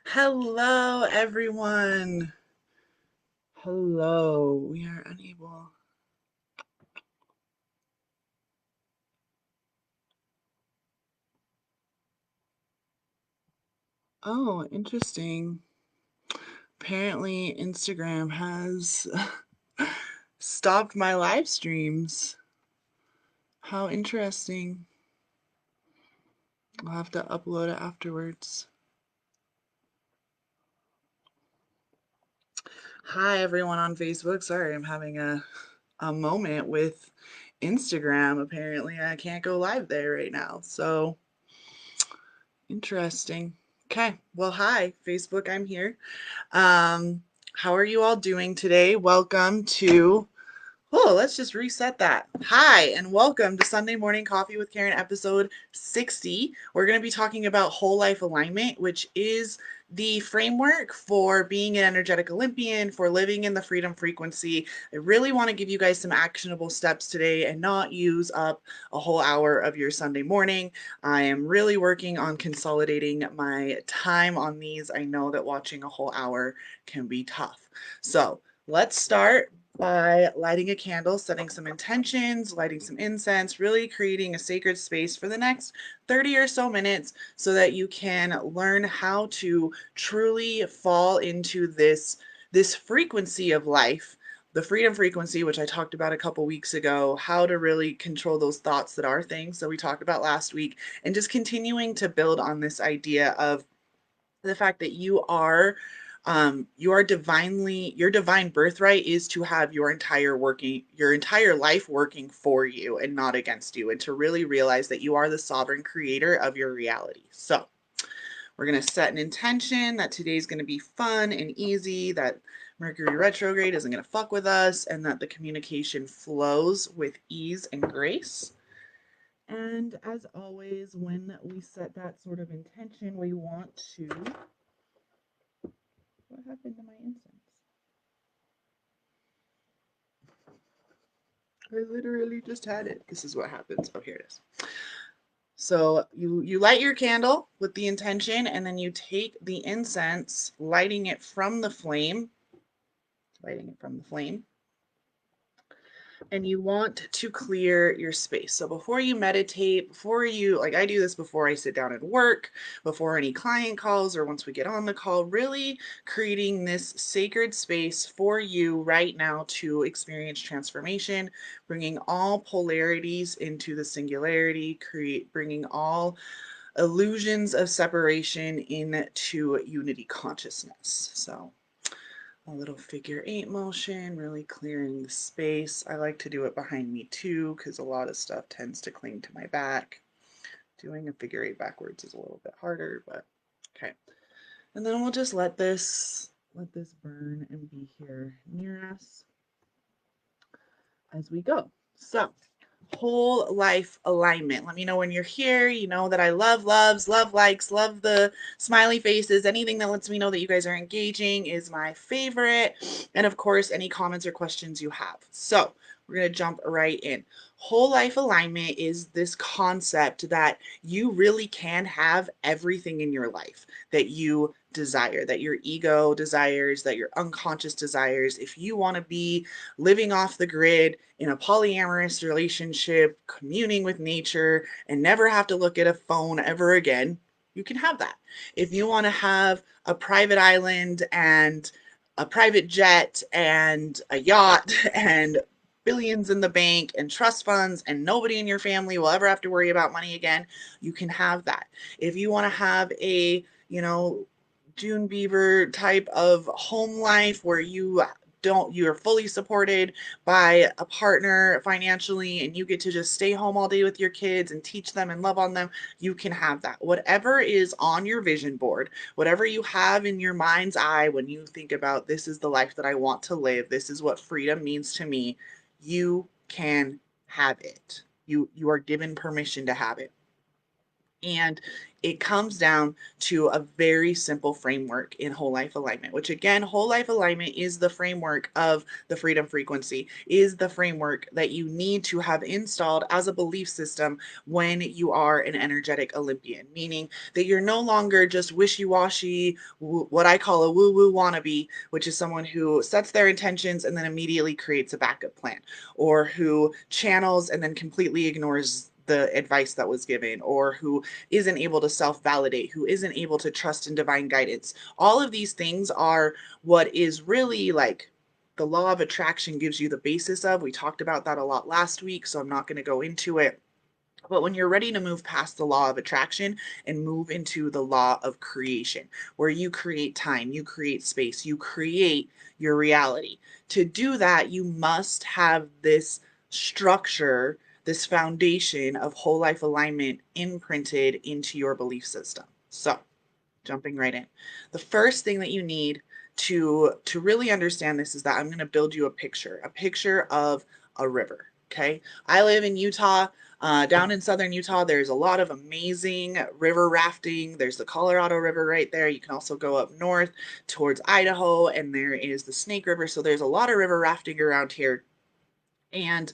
Hello, everyone. Hello. We are unable. Oh, interesting. Apparently, Instagram has stopped my live streams. How interesting. I'll have to upload it afterwards. Hi, everyone on Facebook. Sorry, I'm having a moment with Instagram. Apparently, I can't go live there right now. So, interesting. Okay. Well, hi, Facebook. I'm here. Um, how are you all doing today? Welcome to, oh, let's just reset that. Hi, and welcome to Sunday Morning Coffee with Caryn, episode 60. We're going to be talking about whole life alignment, which is the framework for being an energetic Olympian, for living in the freedom frequency. I really want to give you guys some actionable steps today and not use up a whole hour of your Sunday morning. I am really working on consolidating my time on these. I know that watching a whole hour can be tough. So let's start by lighting a candle, setting some intentions, lighting some incense, really creating a sacred space for the next 30 or so minutes so that you can learn how to truly fall into this frequency of life, the freedom frequency, which I talked about a couple weeks ago, how to really control those thoughts that are things that we talked about last week, and just continuing to build on this idea of the fact that you are divinely, your divine birthright is to have your entire life working for you and not against you, and to really realize that you are the sovereign creator of your reality. So we're going to set an intention that today's going to be fun and easy, that Mercury retrograde isn't going to fuck with us, and that the communication flows with ease and grace. And as always, when we set that sort of intention, we want to. What happened to my incense? I literally just had it. This is what happens. Oh, here it is. So you light your candle with the intention, and then you take the incense, lighting it from the flame, and you want to clear your space. So before you meditate, before you, like I do this before I sit down and work, before any client calls, or once we get on the call, really creating this sacred space for you right now to experience transformation, bringing all polarities into the singularity, bringing all illusions of separation into unity consciousness. So a little figure eight motion, really clearing the space. I like to do it behind me too, because a lot of stuff tends to cling to my back. Doing a figure eight backwards is a little bit harder, but okay. And then we'll just let this burn and be here near us as we go. So whole life alignment. Let me know when you're here. You know that I love loves, love likes, love the smiley faces. Anything that lets me know that you guys are engaging is my favorite. And of course, any comments or questions you have. So we're going to jump right in. Whole life alignment is this concept that you really can have everything in your life that you desire, that your ego desires, that your unconscious desires. If you want to be living off the grid in a polyamorous relationship, communing with nature, and never have to look at a phone ever again, you can have that. If you want to have a private island and a private jet and a yacht and billions in the bank and trust funds and nobody in your family will ever have to worry about money again, you can have that. If you want to have a, June Beaver type of home life where you're fully supported by a partner financially and you get to just stay home all day with your kids and teach them and love on them, you can have that. Whatever is on your vision board, whatever you have in your mind's eye when you think about this is the life that I want to live, this is what freedom means to me, you can have it. You are given permission to have it. And it comes down to a very simple framework in whole life alignment, which again, whole life alignment is the framework of the freedom frequency, is the framework that you need to have installed as a belief system when you are an energetic Olympian, meaning that you're no longer just wishy-washy, what I call a woo-woo wannabe, which is someone who sets their intentions and then immediately creates a backup plan, or who channels and then completely ignores the advice that was given, or who isn't able to self-validate, who isn't able to trust in divine guidance. All of these things are what is really like the law of attraction gives you the basis of. We talked about that a lot last week, so I'm not going to go into it. But when you're ready to move past the law of attraction and move into the law of creation, where you create time, you create space, you create your reality. To do that, you must have this structure, this foundation of whole life alignment imprinted into your belief system. So, jumping right in. The first thing that you need to really understand this is that I'm going to build you a picture of a river. Okay, I live in Utah. Down in southern Utah, there's a lot of amazing river rafting. There's the Colorado River right there. You can also go up north towards Idaho, and there is the Snake River. So there's a lot of river rafting around here. And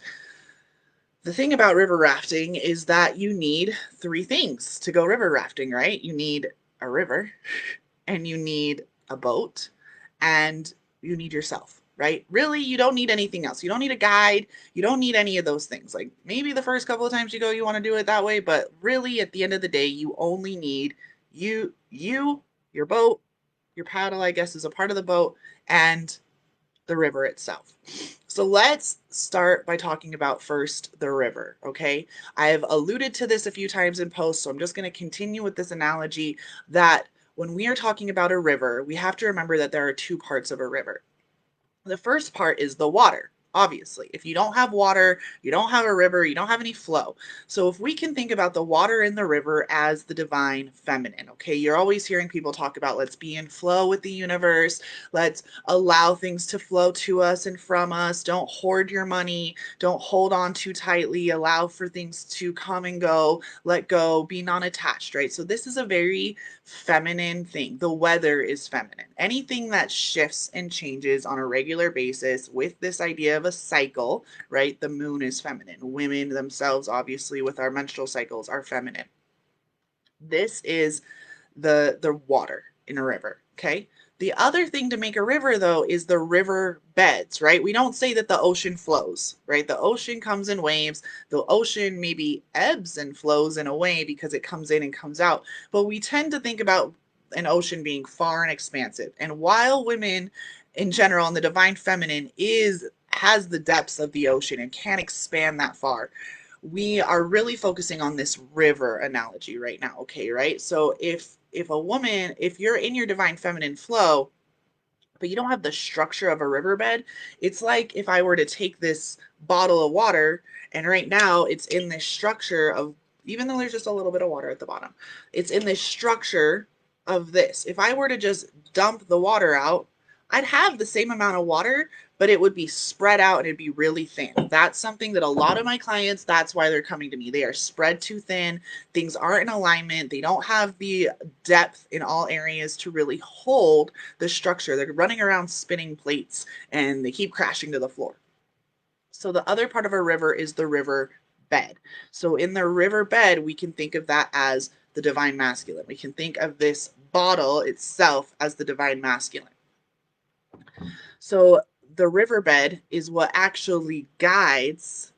the thing about river rafting is that you need three things to go river rafting, right? You need a river, and you need a boat, and you need yourself, right? Really, you don't need anything else. You don't need a guide. You don't need any of those things. Like maybe the first couple of times you go, you want to do it that way, but really at the end of the day, you only need your boat, your paddle, I guess, is a part of the boat, and the river itself. So let's start by talking about first the river, okay? I've alluded to this a few times in posts, so I'm just going to continue with this analogy that when we are talking about a river, we have to remember that there are two parts of a river. The first part is the water. Obviously, if you don't have water, you don't have a river, you don't have any flow. So if we can think about the water in the river as the divine feminine, okay, you're always hearing people talk about let's be in flow with the universe, let's allow things to flow to us and from us, don't hoard your money, don't hold on too tightly, allow for things to come and go, let go, be non-attached, right? So this is a very feminine thing. The weather is feminine. Anything that shifts and changes on a regular basis with this idea of a cycle, right? The moon is feminine. Women themselves, obviously, with our menstrual cycles, are feminine. This is the water in a river, okay? The other thing to make a river, though, is the river beds, right? We don't say that the ocean flows, right? The ocean comes in waves. The ocean maybe ebbs and flows in a way because it comes in and comes out. But we tend to think about an ocean being far and expansive. And while women in general and the divine feminine has the depths of the ocean and can expand that far, we are really focusing on this river analogy right now, okay, right? So if a woman, if you're in your divine feminine flow, but you don't have the structure of a riverbed, it's like if I were to take this bottle of water and right now it's in this structure of, even though there's just a little bit of water at the bottom, it's in this structure of this. If I were to just dump the water out, I'd have the same amount of water, but it would be spread out and it'd be really thin. That's something that a lot of my clients, that's why they're coming to me. They are spread too thin. Things aren't in alignment. They don't have the depth in all areas to really hold the structure. They're running around spinning plates and they keep crashing to the floor. So the other part of a river is the river bed. So in the river bed, we can think of that as the divine masculine. We can think of this bottle itself as the divine masculine. So the riverbed is what actually guides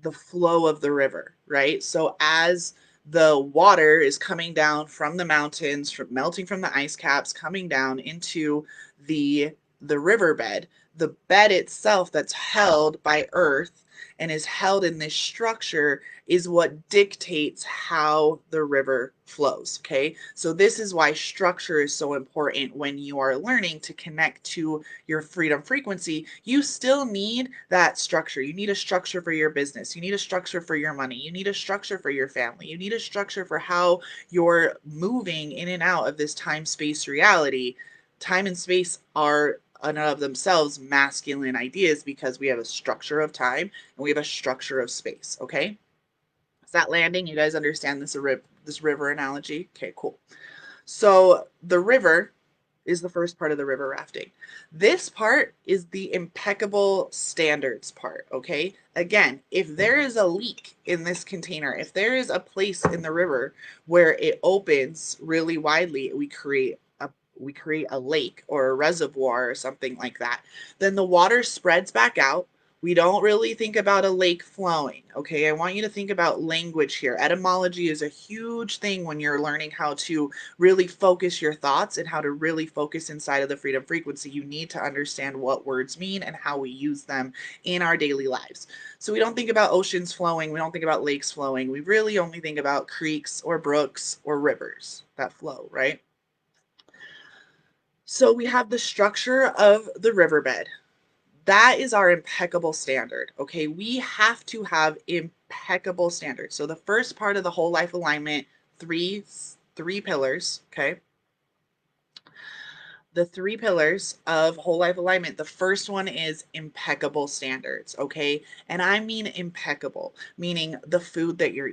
the flow of the river, right? So as the water is coming down from the mountains, from melting from the ice caps, coming down into the riverbed, the bed itself that's held by earth and is held in this structure is what dictates how the river flows, okay? So this is why structure is so important when you are learning to connect to your freedom frequency. You still need that structure. You need a structure for your business. You need a structure for your money. You need a structure for your family. You need a structure for how you're moving in and out of this time-space reality. Time and space are in and of themselves masculine ideas because we have a structure of time and we have a structure of space, okay? Is that landing? You guys understand this this river analogy? Okay, cool. So the river is the first part of the river rafting. This part is the impeccable standards part, okay? Again, if there is a leak in this container, if there is a place in the river where it opens really widely, we create a lake or a reservoir or something like that, then the water spreads back out. We don't really think about a lake flowing, okay? I want you to think about language here. Etymology is a huge thing when you're learning how to really focus your thoughts and how to really focus inside of the freedom frequency. You need to understand what words mean and how we use them in our daily lives. So we don't think about oceans flowing, we don't think about lakes flowing. We really only think about creeks or brooks or rivers that flow, right? So we have the structure of the riverbed. That is our impeccable standard. Okay, we have to have impeccable standards. So the first part of the whole life alignment, three pillars. Okay, the three pillars of whole life alignment. The first one is impeccable standards. Okay, and I mean impeccable, meaning the food that you're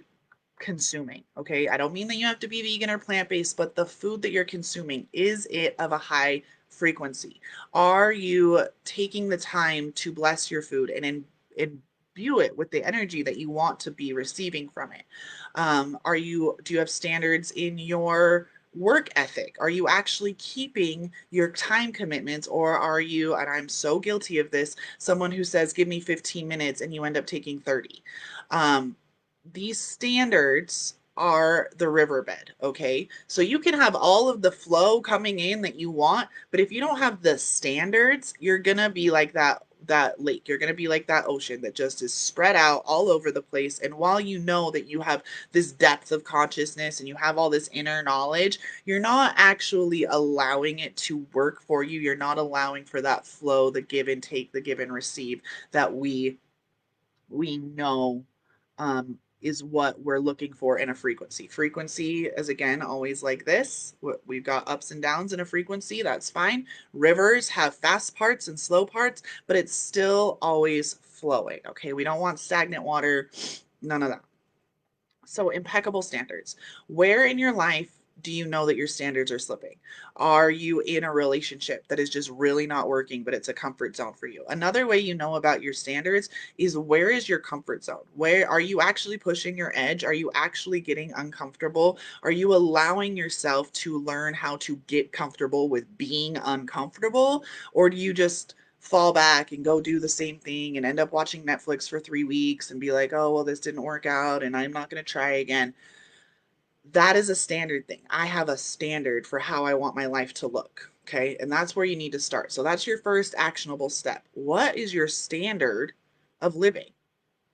consuming. Okay, I don't mean that you have to be vegan or plant-based, but the food that you're consuming, is it of a high frequency? Are you taking the time to bless your food and imbue it with the energy that you want to be receiving from it? Do you have standards in your work ethic? Are you actually keeping your time commitments, or are you, and I'm so guilty of this, someone who says give me 15 minutes and you end up taking 30? um, these standards are the riverbed, okay? So you can have all of the flow coming in that you want, but if you don't have the standards, you're gonna be like that lake. You're going to be like that ocean that just is spread out all over the place. And while you know that you have this depth of consciousness and you have all this inner knowledge, you're not actually allowing it to work for you. You're not allowing for that flow, the give and take, the give and receive that we know is what we're looking for in a frequency. Frequency is, again, always like this. We've got ups and downs in a frequency. That's fine. Rivers have fast parts and slow parts, but it's still always flowing. Okay, we don't want stagnant water. None of that. So, impeccable standards. Where in your life do you know that your standards are slipping? Are you in a relationship that is just really not working, but it's a comfort zone for you? Another way you know about your standards is, where is your comfort zone? Where are you actually pushing your edge? Are you actually getting uncomfortable? Are you allowing yourself to learn how to get comfortable with being uncomfortable? Or do you just fall back and go do the same thing and end up watching Netflix for 3 weeks and be like, oh, well, this didn't work out and I'm not going to try again? That is a standard thing. I have a standard for how I want my life to look. Okay. And that's where you need to start. So that's your first actionable step. What is your standard of living?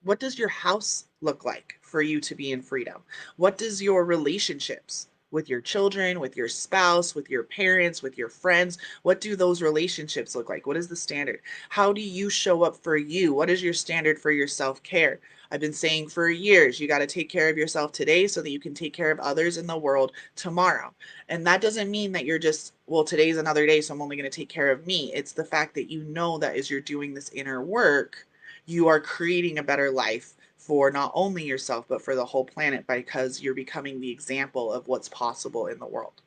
What does your house look like for you to be in freedom? What does your relationships with your children, with your spouse, with your parents, with your friends, what do those relationships look like? What is the standard? How do you show up for you? What is your standard for your self-care? I've been saying for years, you got to take care of yourself today so that you can take care of others in the world tomorrow. And that doesn't mean that you're just, well, today's another day, so I'm only going to take care of me. It's the fact that you know that as you're doing this inner work, you are creating a better life for not only yourself, but for the whole planet, because you're becoming the example of what's possible in the world.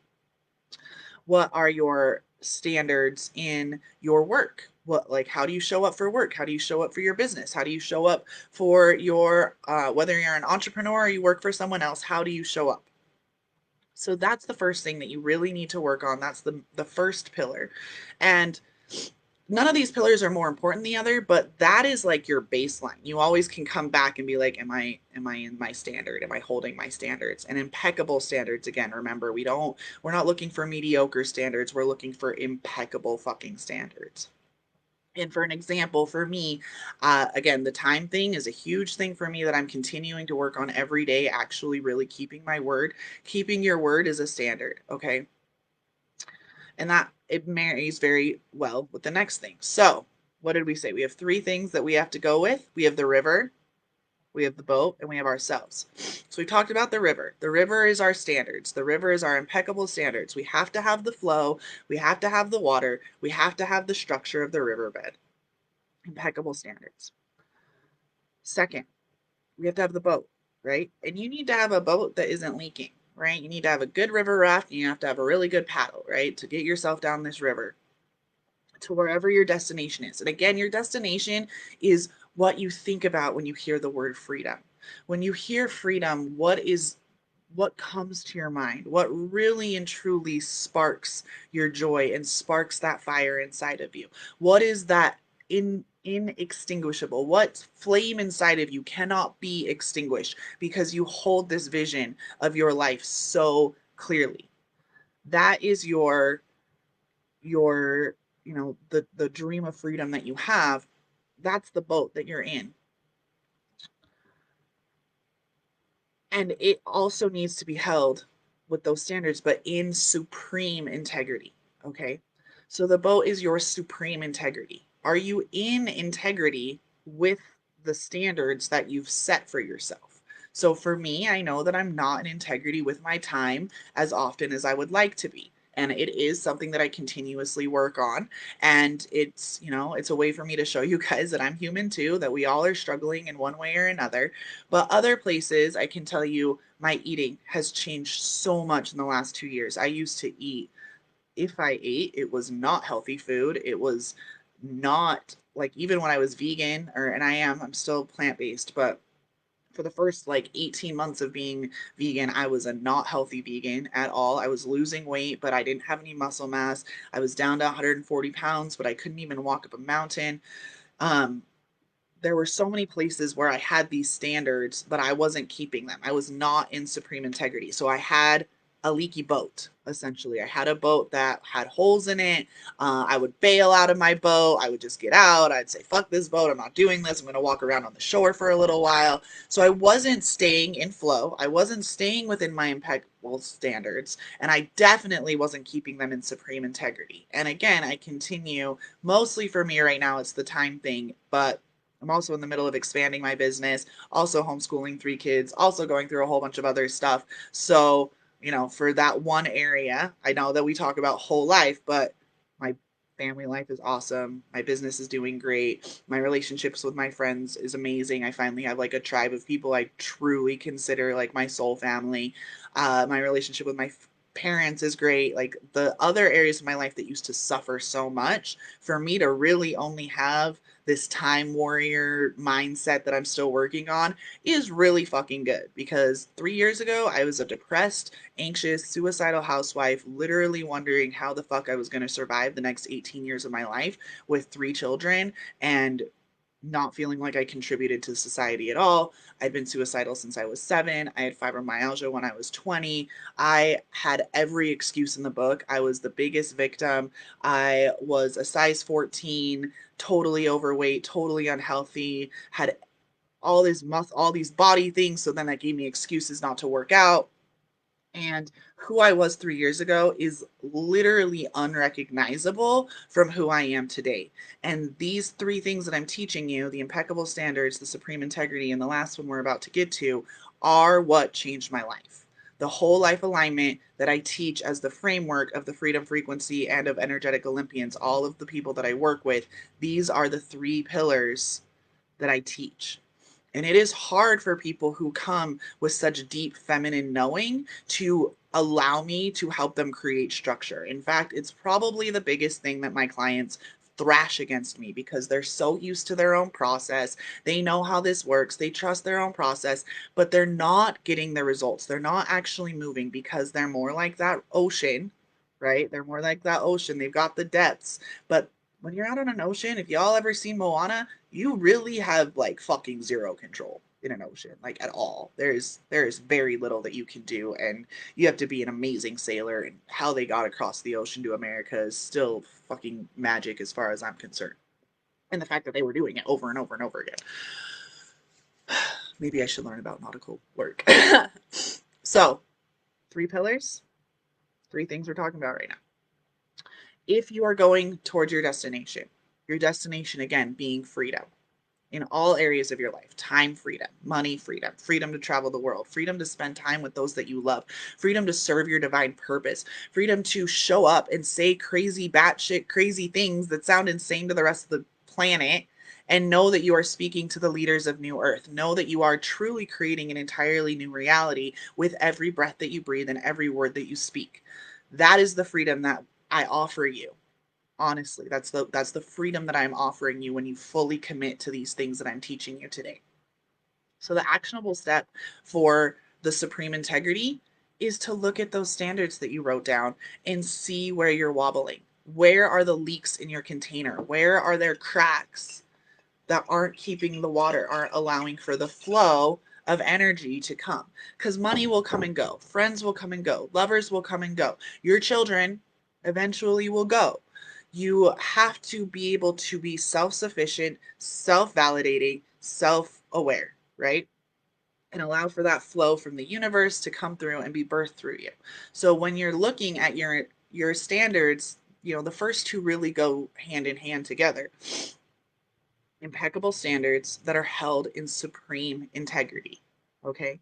What are your standards in your work? What, like, how do you show up for work? How do you show up for your business? How do you show up for your, whether you're an entrepreneur or you work for someone else, how do you show up? So that's the first thing that you really need to work on. That's the first pillar. And none of these pillars are more important than the other, but that is like your baseline. You always can come back and be like, am I in my standard? Am I holding my standards? And impeccable standards, again, remember, we're not looking for mediocre standards. We're looking for impeccable fucking standards. And for an example, for me, again, the time thing is a huge thing for me that I'm continuing to work on every day, actually really keeping my word. Keeping your word is a standard, okay? And that it marries very well with the next thing. So, what did we say? We have three things that we have to go with. We have the river, we have the boat, and we have ourselves. So we talked about the river. The river is our standards. The river is our impeccable standards. We have to have the flow, we have to have the water, we have to have the structure of the riverbed. Impeccable standards. Second, we have to have the boat, right? And you need to have a boat that isn't leaking. right? You need to have a good river raft, and you have to have a really good paddle, right? To get yourself down this river to wherever your destination is. And again, your destination is what you think about when you hear the word freedom. When you hear freedom, what comes to your mind? What really and truly sparks your joy and sparks that fire inside of you? What is that inextinguishable? What flame inside of you cannot be extinguished because you hold this vision of your life so clearly? That is your the dream of freedom that you have. That's the boat that you're in. And it also needs to be held with those standards, but in supreme integrity. Okay. So the boat is your supreme integrity. Are you in integrity with the standards that you've set for yourself? So for me, I know that I'm not in integrity with my time as often as I would like to be. And it is something that I continuously work on. And it's a way for me to show you guys that I'm human too, that we all are struggling in one way or another. But other places, I can tell you, my eating has changed so much in the last 2 years. I used to eat, if I ate, it was not healthy food. It was not like, even when I was vegan, and I'm still plant based, but for the first like 18 months of being vegan, I was a not healthy vegan at all. I was losing weight, but I didn't have any muscle mass. I was down to 140 pounds, but I couldn't even walk up a mountain. Um, there were so many places where I had these standards, but I wasn't keeping them. I was not in supreme integrity. So I had a leaky boat, essentially. I had a boat that had holes in it. I would bail out of my boat. I would just get out. I'd say, fuck this boat. I'm not doing this. I'm going to walk around on the shore for a little while. So I wasn't staying in flow. I wasn't staying within my impeccable standards. And I definitely wasn't keeping them in supreme integrity. And again, I continue, mostly for me right now, it's the time thing, but I'm also in the middle of expanding my business, also homeschooling 3 kids, also going through a whole bunch of other stuff. So, for that one area, I know that we talk about whole life, but my family life is awesome. My business is doing great. My relationships with my friends is amazing. I finally have like a tribe of people I truly consider like my soul family. My relationship with my parents is great. Like the other areas of my life that used to suffer so much, for me to really only have this time warrior mindset that I'm still working on is really fucking good, because 3 years ago I was a depressed, anxious, suicidal housewife, literally wondering how the fuck I was going to survive the next 18 years of my life with 3 children, and not feeling like I contributed to society at all. I'd been suicidal since I was 7. I had fibromyalgia when I was 20. I had every excuse in the book. I was the biggest victim. I was a size 14, totally overweight, totally unhealthy, had all these body things. So then that gave me excuses not to work out. And who I was 3 years ago is literally unrecognizable from who I am today. And these 3 things that I'm teaching you, the impeccable standards, the supreme integrity, and the last one we're about to get to, are what changed my life. The whole life alignment that I teach as the framework of the freedom frequency and of energetic Olympians, all of the people that I work with, these are the 3 pillars that I teach. And it is hard for people who come with such deep feminine knowing to allow me to help them create structure. In fact, it's probably the biggest thing that my clients thrash against me, because they're so used to their own process. They know how this works. They trust their own process, but they're not getting the results. They're not actually moving because they're more like that ocean, right? They're more like that ocean. They've got the depths, but when you're out on an ocean, if y'all ever seen Moana, you really have like fucking zero control in an ocean, like at all. There's very little that you can do, and you have to be an amazing sailor. And how they got across the ocean to America is still fucking magic as far as I'm concerned. And the fact that they were doing it over and over and over again. Maybe I should learn about nautical work. So, 3 pillars, 3 things we're talking about right now. If you are going towards your destination again being freedom in all areas of your life: time freedom, money freedom, freedom to travel the world, freedom to spend time with those that you love, freedom to serve your divine purpose, freedom to show up and say crazy, batshit, crazy things that sound insane to the rest of the planet And know that you are speaking to the leaders of New Earth. Know that you are truly creating an entirely new reality with every breath that you breathe and every word that you speak. That is the freedom that I offer you. Honestly, that's the freedom that I'm offering you when you fully commit to these things that I'm teaching you today. So the actionable step for the supreme integrity is to look at those standards that you wrote down and see where you're wobbling. Where are the leaks in your container? Where are there cracks that aren't keeping the water, aren't allowing for the flow of energy to come? Because money will come and go, friends will come and go, lovers will come and go, your children eventually will go. You have to be able to be self sufficient, self validating, self aware, right? And allow for that flow from the universe to come through and be birthed through you. So when you're looking at your standards, the first two really go hand in hand together. Impeccable standards that are held in supreme integrity. Okay?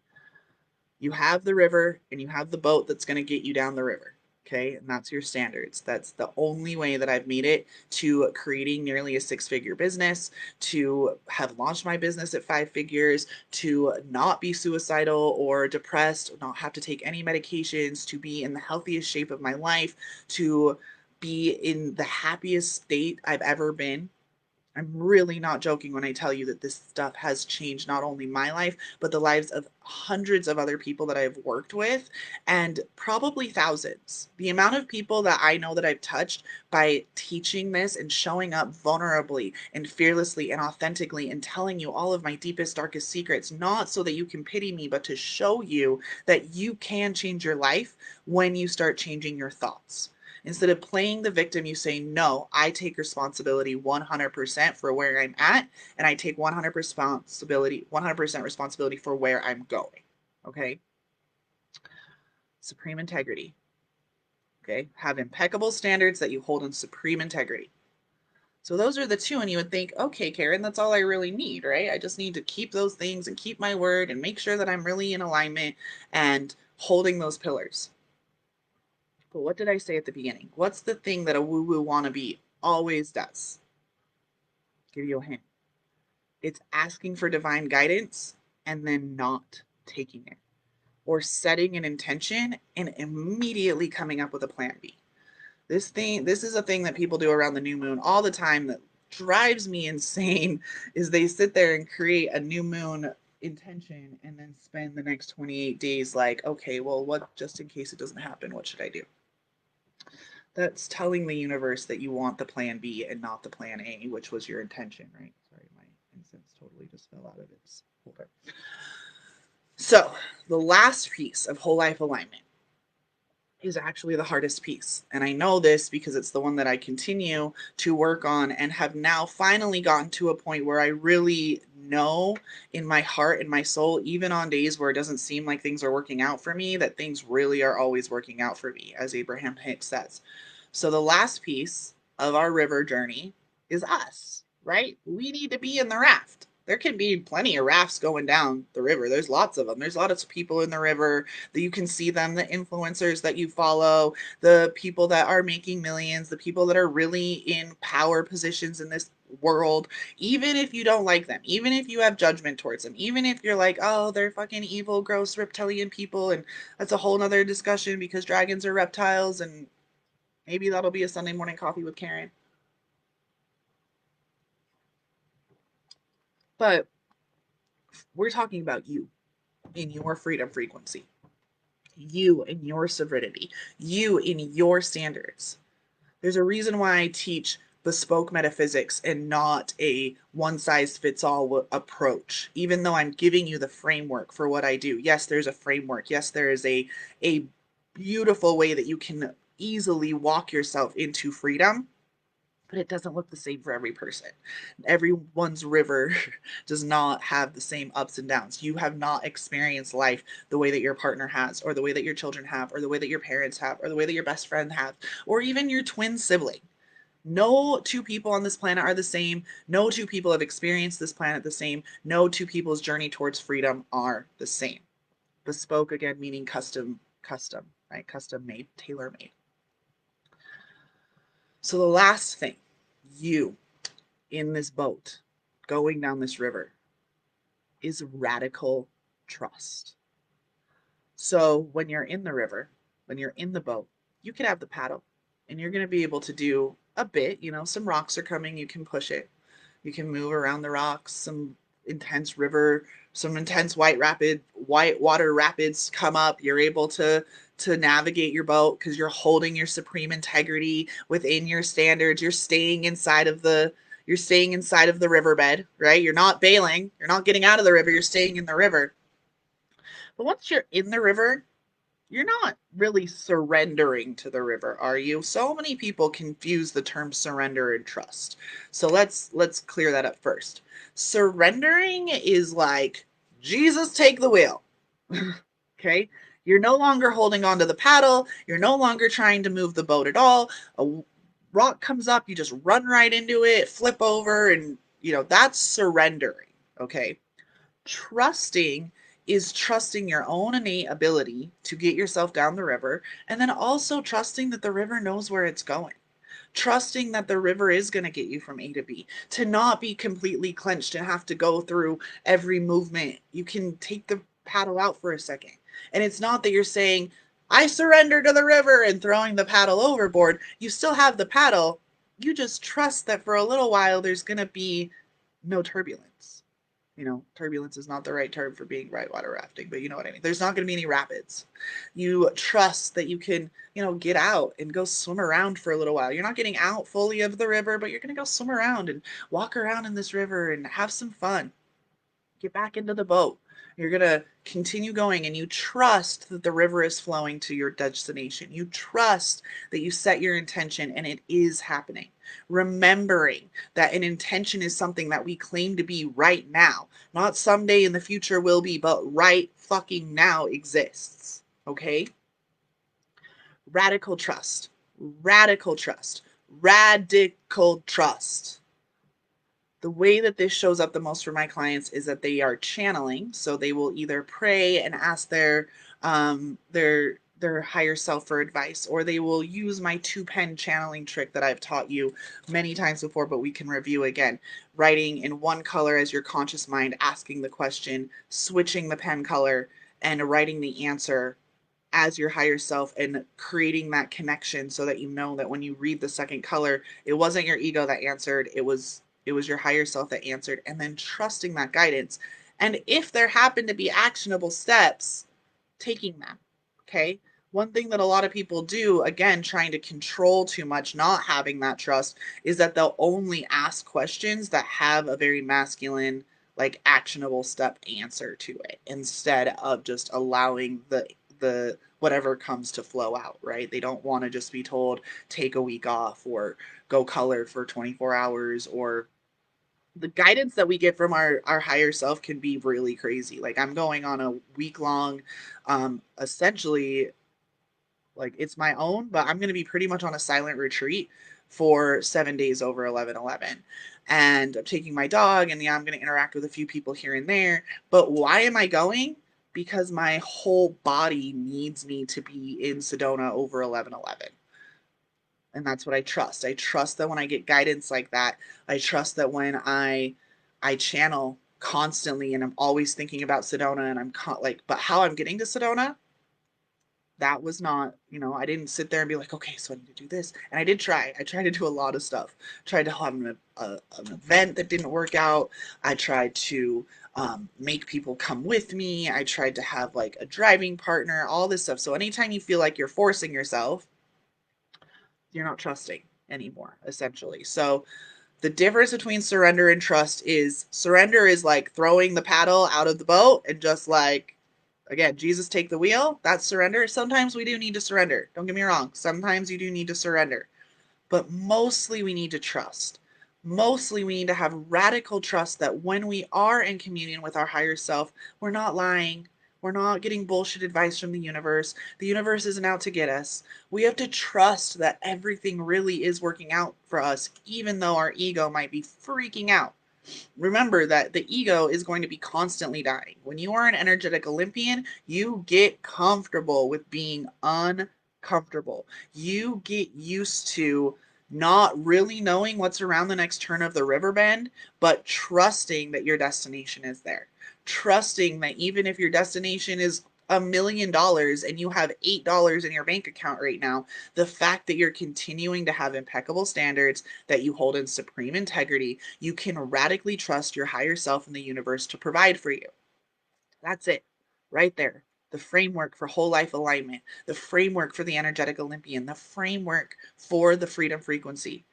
You have the river and you have the boat that's going to get you down the river. Okay? And that's your standards. That's the only way that I've made it to creating nearly a six-figure business, to have launched my business at 5 figures, to not be suicidal or depressed, not have to take any medications, to be in the healthiest shape of my life, to be in the happiest state I've ever been. I'm really not joking when I tell you that this stuff has changed not only my life, but the lives of hundreds of other people that I've worked with, and probably thousands. The amount of people that I know that I've touched by teaching this and showing up vulnerably and fearlessly and authentically and telling you all of my deepest, darkest secrets, not so that you can pity me, but to show you that you can change your life when you start changing your thoughts. Instead of playing the victim, you say, no, I take responsibility 100% for where I'm at, and I take 100% responsibility for where I'm going. Okay? Supreme integrity. Okay? Have impeccable standards that you hold in supreme integrity. So those are the two, and you would think, okay, Caryn, that's all I really need, right? I just need to keep those things and keep my word and make sure that I'm really in alignment and holding those pillars. But what did I say at the beginning? What's the thing that a woo-woo wannabe always does? Give you a hint. It's asking for divine guidance and then not taking it, or setting an intention and immediately coming up with a plan B. This is a thing that people do around the new moon all the time that drives me insane, is they sit there and create a new moon intention and then spend the next 28 days like, okay, well, what, just in case it doesn't happen, what should I do? That's telling the universe that you want the plan B and not the plan A, which was your intention, right? Sorry, my incense totally just fell out of its holder. So, the last piece of whole life alignment is actually the hardest piece. And I know this because it's the one that I continue to work on and have now finally gotten to a point where I really know in my heart and my soul, even on days where it doesn't seem like things are working out for me, that things really are always working out for me, as Abraham Hicks says. So the last piece of our river journey is us, right? We need to be in the raft. There can be plenty of rafts going down the river. There's lots of them. There's lots of people in the river that you can see them, the influencers that you follow, the people that are making millions, the people that are really in power positions in this world. Even if you don't like them, even if you have judgment towards them, even if you're like, oh, they're fucking evil, gross reptilian people, and that's a whole nother discussion because dragons are reptiles, and maybe that'll be a Sunday morning coffee with Caryn. But we're talking about you in your freedom frequency, you in your sovereignty, you in your standards. There's a reason why I teach bespoke metaphysics and not a one size fits all approach, even though I'm giving you the framework for what I do. Yes, there's a framework. Yes, there is a beautiful way that you can easily walk yourself into freedom, but it doesn't look the same for every person. Everyone's river does not have the same ups and downs. You have not experienced life the way that your partner has, or the way that your children have, or the way that your parents have, or the way that your best friend have, or even your twin sibling. No two people on this planet are the same. No two people have experienced this planet the same. No two people's journey towards freedom are the same. Bespoke, again, meaning custom, right? Custom made, tailor made. So the last thing, you in this boat, going down this river is radical trust. So when you're in the river, when you're in the boat, you can have the paddle and you're going to be able to do a bit. Some rocks are coming, you can push it. You can move around the rocks, some intense river, some intense white water rapids come up. You're able to navigate your boat because you're holding your supreme integrity within your standards. You're staying inside of the riverbed, right? You're not bailing. You're not getting out of the river. You're staying in the river. But once you're in the river, you're not really surrendering to the river, are you? So many people confuse the term surrender and trust. So let's clear that up first. Surrendering is like Jesus take the wheel. Okay? You're no longer holding onto the paddle, you're no longer trying to move the boat at all. A rock comes up, you just run right into it, flip over, and that's surrendering. Okay? Trusting is trusting your own innate ability to get yourself down the river, and then also trusting that the river knows where it's going. Trusting that the river is going to get you from A to B, to not be completely clenched and have to go through every movement. You can take the paddle out for a second. And it's not that you're saying, I surrender to the river and throwing the paddle overboard. You still have the paddle. You just trust that for a little while there's going to be no turbulence. Turbulence is not the right term for being whitewater rafting, but you know what I mean. There's not going to be any rapids. You trust that you can, get out and go swim around for a little while. You're not getting out fully of the river, but you're going to go swim around and walk around in this river and have some fun. Get back into the boat. You're going to continue going, and you trust that the river is flowing to your destination. You trust that you set your intention and it is happening. Remembering that an intention is something that we claim to be right now, not someday in the future will be, but right fucking now exists. Okay? Radical trust. Radical trust. Radical trust. The way that this shows up the most for my clients is that they are channeling. So they will either pray and ask their higher self for advice, or they will use my 2-pen channeling trick that I've taught you many times before, but we can review again. Writing in one color as your conscious mind, asking the question, switching the pen color, and writing the answer as your higher self, and creating that connection so that you know that when you read the second color, it wasn't your ego that answered, it was your higher self that answered, and then trusting that guidance. And if there happen to be actionable steps, taking them. Okay? One thing that a lot of people do, again, trying to control too much, not having that trust, is that they'll only ask questions that have a very masculine, like actionable step answer to it, instead of just allowing the whatever comes to flow out, right? They don't want to just be told take a week off or go color for 24 hours, or the guidance that we get from our higher self can be really crazy. Like I'm going on a week long, essentially, like it's my own, but I'm going to be pretty much on a silent retreat for 7 days over 11/11. And I'm taking my dog, and yeah, I'm going to interact with a few people here and there. But why am I going? Because my whole body needs me to be in Sedona over 11/11. And that's what I trust. I trust that when I get guidance like that, I trust that when I channel constantly and I'm always thinking about Sedona, and but how I'm getting to Sedona, that was not, I didn't sit there and be like, okay, so I need to do this. And I did try. I tried to do a lot of stuff. Tried to have an event that didn't work out. I tried to make people come with me. I tried to have like a driving partner, all this stuff. So anytime you feel like you're forcing yourself, you're not trusting anymore, essentially. So the difference between surrender and trust is surrender is like throwing the paddle out of the boat and just like, again, Jesus take the wheel. That's surrender. Sometimes we do need to surrender. Don't get me wrong. Sometimes you do need to surrender. But mostly we need to trust. Mostly we need to have radical trust that when we are in communion with our higher self, we're not lying. We're not getting bullshit advice from the universe. The universe isn't out to get us. We have to trust that everything really is working out for us, even though our ego might be freaking out. Remember that the ego is going to be constantly dying. When you are an energetic Olympian, you get comfortable with being uncomfortable. You get used to not really knowing what's around the next turn of the river bend, but trusting that your destination is there. Trusting that even if your destination is $1 million and you have $8 in your bank account right now, the fact that you're continuing to have impeccable standards, that you hold in supreme integrity, you can radically trust your higher self in the universe to provide for you. That's it, right there. The framework for whole life alignment, the framework for the energetic Olympian, the framework for the freedom frequency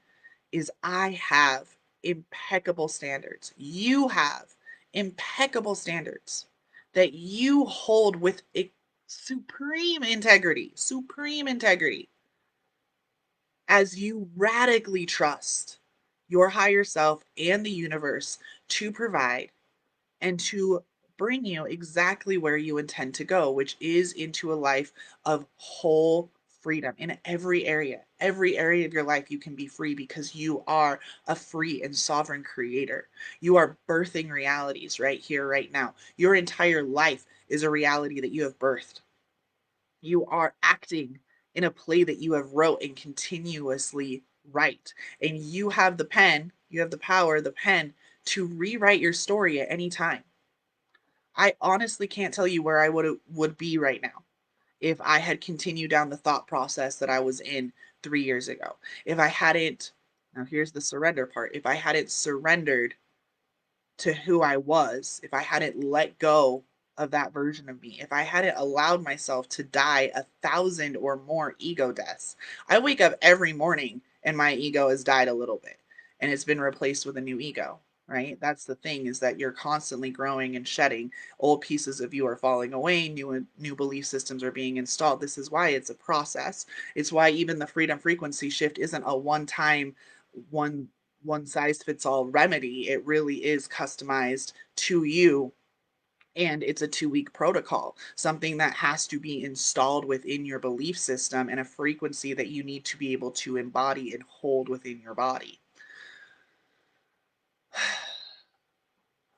is I have impeccable standards. You have impeccable standards that you hold with supreme integrity as you radically trust your higher self and the universe to provide and to bring you exactly where you intend to go, which is into a life of whole freedom in every area. Every area of your life, you can be free because you are a free and sovereign creator. You are birthing realities right here, right now. Your entire life is a reality that you have birthed. You are acting in a play that you have wrote and continuously write. And you have the pen, you have the power, the pen to rewrite your story at any time. I honestly can't tell you where I would be right now if I had continued down the thought process that I was in 3 years ago. If I hadn't, now here's the surrender part. If I hadn't surrendered to who I was, if I hadn't let go of that version of me, if I hadn't allowed myself to die 1,000 or more ego deaths, I wake up every morning and my ego has died a little bit and it's been replaced with a new ego, right? That's the thing, is that you're constantly growing and shedding. Old pieces of you are falling away, new belief systems are being installed. This is why it's a process. It's why even the freedom frequency shift isn't a one time one one size fits all remedy. It really is customized to you. And it's a 2 week protocol, something that has to be installed within your belief system and a frequency that you need to be able to embody and hold within your body.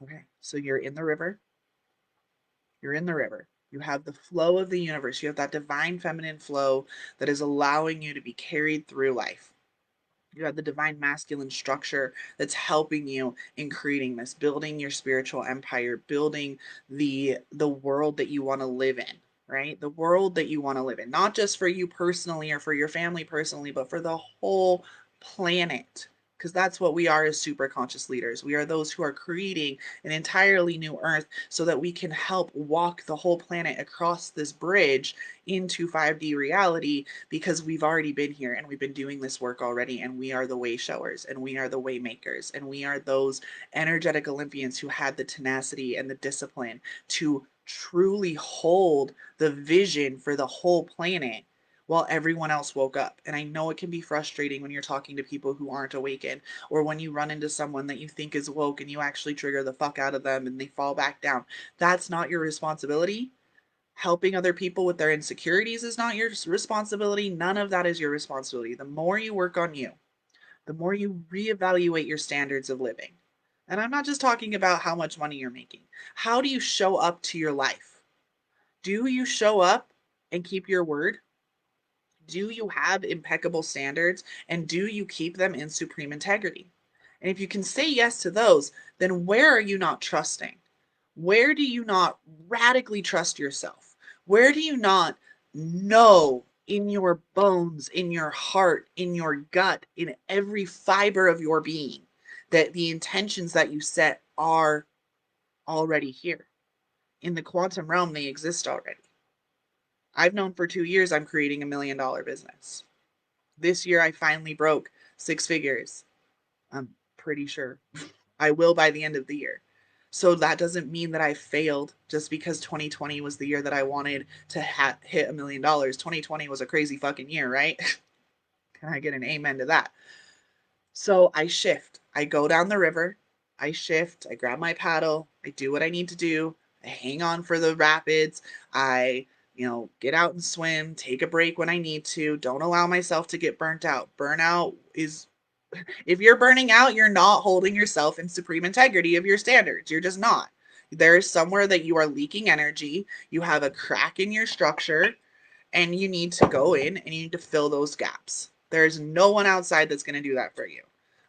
Okay, so you're in the river. You're in the river. You have the flow of the universe. You have that divine feminine flow that is allowing you to be carried through life. You have the divine masculine structure that's helping you in creating this, building your spiritual empire, building the world that you want to live in, right? The world that you want to live in, not just for you personally or for your family personally, but for the whole planet. Because that's what we are as super conscious leaders. We are those who are creating an entirely new earth so that we can help walk the whole planet across this bridge into 5D reality, because we've already been here and we've been doing this work already, and we are the way showers and we are the way makers and we are those energetic Olympians who had the tenacity and the discipline to truly hold the vision for the whole planet while everyone else woke up. And I know it can be frustrating when you're talking to people who aren't awakened, or when you run into someone that you think is woke and you actually trigger the fuck out of them and they fall back down. That's not your responsibility. Helping other people with their insecurities is not your responsibility. None of that is your responsibility. The more you work on you, the more you reevaluate your standards of living. And I'm not just talking about how much money you're making. How do you show up to your life? Do you show up and keep your word? Do you have impeccable standards, and do you keep them in supreme integrity? And if you can say yes to those, then where are you not trusting? Where do you not radically trust yourself? Where do you not know in your bones, in your heart, in your gut, in every fiber of your being that the intentions that you set are already here? In the quantum realm, they exist already. I've known for 2 years I'm creating $1 million business. This year I finally broke 6 figures. I'm pretty sure I will by the end of the year. So that doesn't mean that I failed just because 2020 was the year that I wanted to hit $1 million. 2020 was a crazy fucking year, right? Can I get an amen to that? So I shift. I go down the river. I shift. I grab my paddle. I do what I need to do. I hang on for the rapids. I, get out and swim, take a break when I need to. Don't allow myself to get burnt out. Burnout is, if you're burning out, you're not holding yourself in supreme integrity of your standards. You're just not. There's somewhere that you are leaking energy. You have a crack in your structure, and you need to go in and you need to fill those gaps. There's no one outside that's going to do that for you.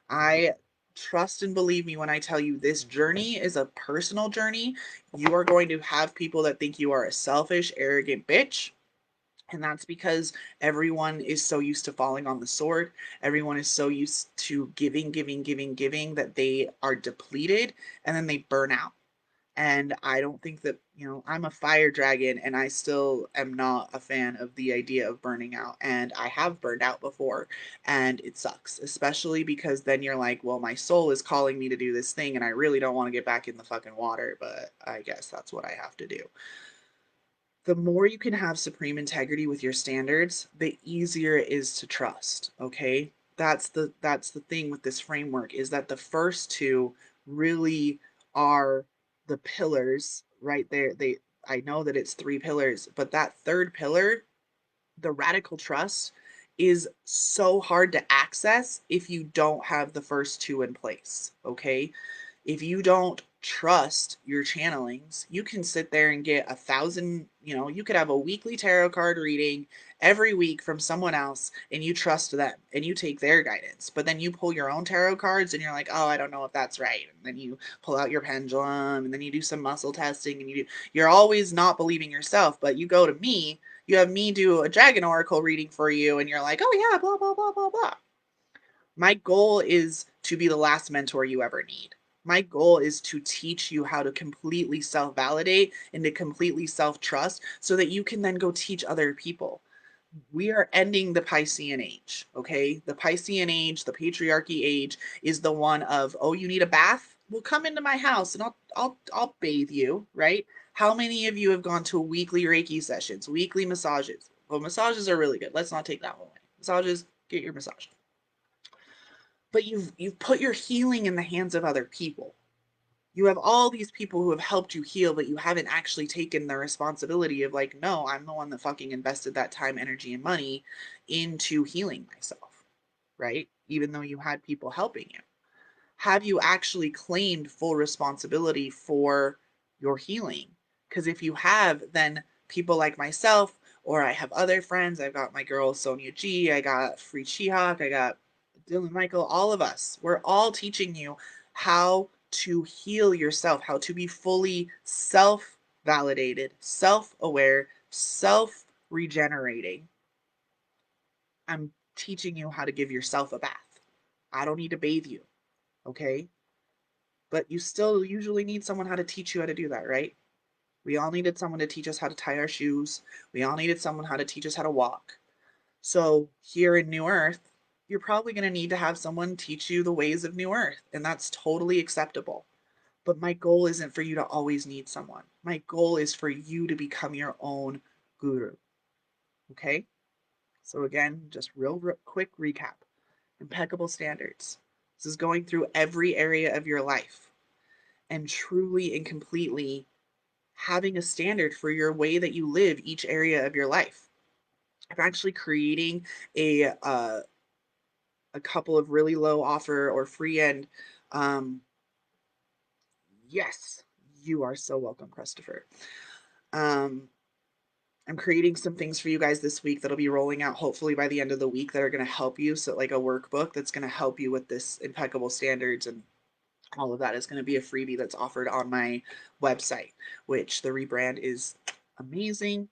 I trust and believe me when I tell you this journey is a personal journey. You are going to have people that think you are a selfish, arrogant bitch. And that's because everyone is so used to falling on the sword. Everyone is so used to giving, giving, giving, giving that they are depleted and then they burn out. And I don't think that, I'm a fire dragon and I still am not a fan of the idea of burning out. And I have burned out before and it sucks, especially because then you're like, well, my soul is calling me to do this thing and I really don't want to get back in the fucking water, but I guess that's what I have to do. The more you can have supreme integrity with your standards, the easier it is to trust, okay? That's the thing with this framework is that the first two really are the pillars right there. I know that it's three pillars, but that third pillar, the radical trust, is so hard to access if you don't have the first two in place, okay? If you don't trust your channelings, you can sit there and get 1,000, you could have a weekly tarot card reading every week from someone else and you trust them and you take their guidance. But then you pull your own tarot cards and you're like, oh, I don't know if that's right. And then you pull out your pendulum and then you do some muscle testing and you're always not believing yourself. But you go to me, you have me do a dragon oracle reading for you and you're like, oh yeah, blah, blah, blah, blah, blah. My goal is to be the last mentor you ever need. My goal is to teach you how to completely self validate and to completely self trust so that you can then go teach other people. We are ending the Piscean age, okay? The Piscean age, the patriarchy age is the one of, oh, you need a bath? Well, come into my house and I'll bathe you, right? How many of you have gone to weekly Reiki sessions, weekly massages? Well, massages are really good. Let's not take that one away. Massages, get your massage. But you've put your healing in the hands of other people. You have all these people who have helped you heal, but you haven't actually taken the responsibility of like, no, I'm the one that fucking invested that time, energy, and money into healing myself, right? Even though you had people helping you. Have you actually claimed full responsibility for your healing? Because if you have, then people like myself, or I have other friends, I've got my girl Sonia G, I got Free Chihawk, I got Dylan Michael, all of us, we're all teaching you how to heal yourself, how to be fully self validated, self aware, self regenerating. I'm teaching you how to give yourself a bath. I don't need to bathe you, okay? But you still usually need someone how to teach you how to do that, right? We all needed someone to teach us how to tie our shoes. We all needed someone how to teach us how to walk. So here in New Earth, you're probably going to need to have someone teach you the ways of New Earth, and that's totally acceptable. But my goal isn't for you to always need someone. My goal is for you to become your own guru. Okay? So again, just real quick recap. Impeccable standards. This is going through every area of your life and truly and completely having a standard for your way that you live each area of your life. I'm actually creating a couple of really low offer or free end. Um, yes, you are so welcome, Christopher. Um, I'm creating some things for you guys this week that'll be rolling out hopefully by the end of the week that are going to help you. So, like a workbook that's going to help you with this impeccable standards and all of that is going to be a freebie that's offered on my website, which the rebrand is amazing.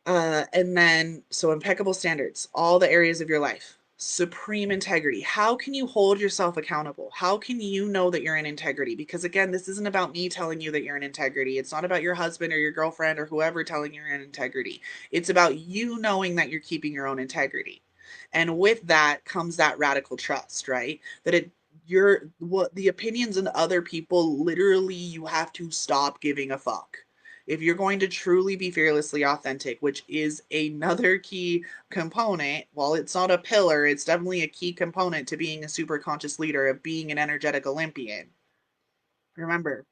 And then, so impeccable standards, all the areas of your life, supreme integrity. How can you hold yourself accountable? How can you know that you're in integrity? Because again, this isn't about me telling you that you're in integrity. It's not about your husband or your girlfriend or whoever telling you you're in integrity. It's about you knowing that you're keeping your own integrity. And with that comes that radical trust, right? That what the opinions of other people, literally you have to stop giving a fuck if you're going to truly be fearlessly authentic, which is another key component, while it's not a pillar, it's definitely a key component to being a super conscious leader, of being an energetic Olympian. Remember,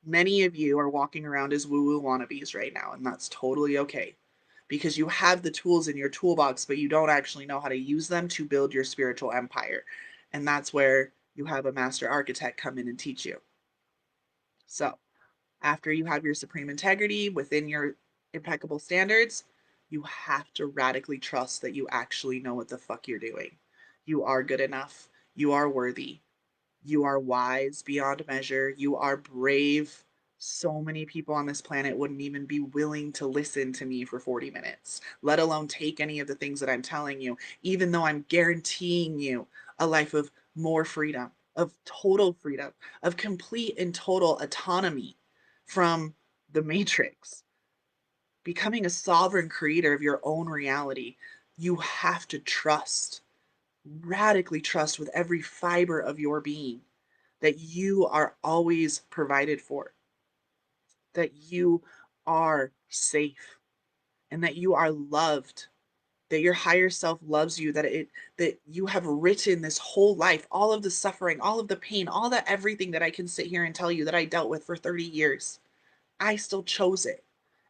many of you are walking around as woo woo wannabes right now, and that's totally okay because you have the tools in your toolbox, but you don't actually know how to use them to build your spiritual empire. And that's where you have a master architect come in and teach you. So, after you have your supreme integrity within your impeccable standards, You have to radically trust that you actually know what the fuck you're doing. You are good enough. You are worthy. You are wise beyond measure. You are brave. So many people on this planet wouldn't even be willing to listen to me for 40 minutes, let alone take any of the things that I'm telling you, even though I'm guaranteeing you a life of more freedom, of total freedom, of complete and total autonomy from the matrix, becoming a sovereign creator of your own reality. You have to trust, radically trust with every fiber of your being that you are always provided for, that you are safe, and that you are loved, that your higher self loves you, that you have written this whole life, all of the suffering, all of the pain, all that everything that I can sit here and tell you that I dealt with for 30 years. I still chose it.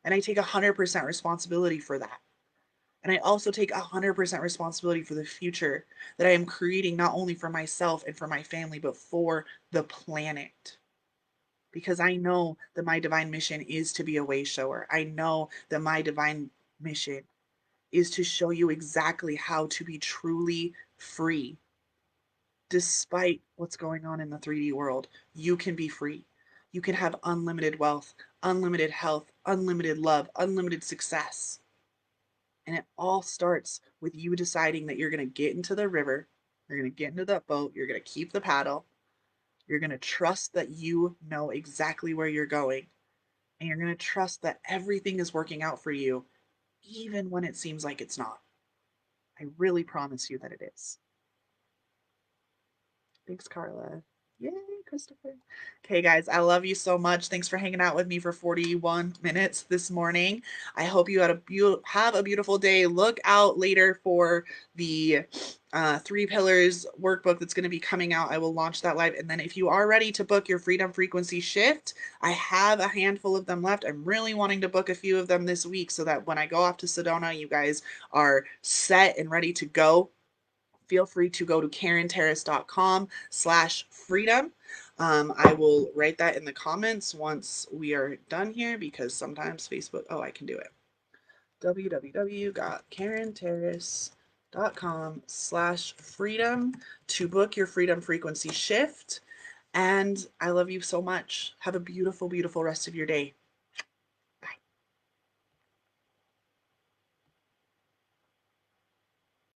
And I take 100% responsibility for that. And I also take 100% responsibility for the future that I am creating, not only for myself and for my family, but for the planet. Because I know that my divine mission is to be a way shower. I know that my divine mission is to show you exactly how to be truly free. Despite what's going on in the 3D world, you can be free. You can have unlimited wealth, unlimited health, unlimited love, unlimited success. And it all starts with you deciding that you're going to get into the river, you're going to get into that boat, you're going to keep the paddle, you're going to trust that you know exactly where you're going, and you're going to trust that everything is working out for you, even when it seems like it's not. I really promise you that it is. Thanks, Carla. Yay, Christopher. Okay, guys, I love you so much. Thanks for hanging out with me for 41 minutes this morning. I hope you had have a beautiful day. Look out later for the Three Pillars workbook that's going to be coming out. I will launch that live. And then if you are ready to book your Freedom Frequency Shift, I have a handful of them left. I'm really wanting to book a few of them this week so that when I go off to Sedona, you guys are set and ready to go. Feel free to go to carynterrace.com/freedom. I will write that in the comments once we are done here, because sometimes Facebook, oh, I can do it. www.carynterrace.com/freedom to book your Freedom Frequency Shift. And I love you so much. Have a beautiful, beautiful rest of your day.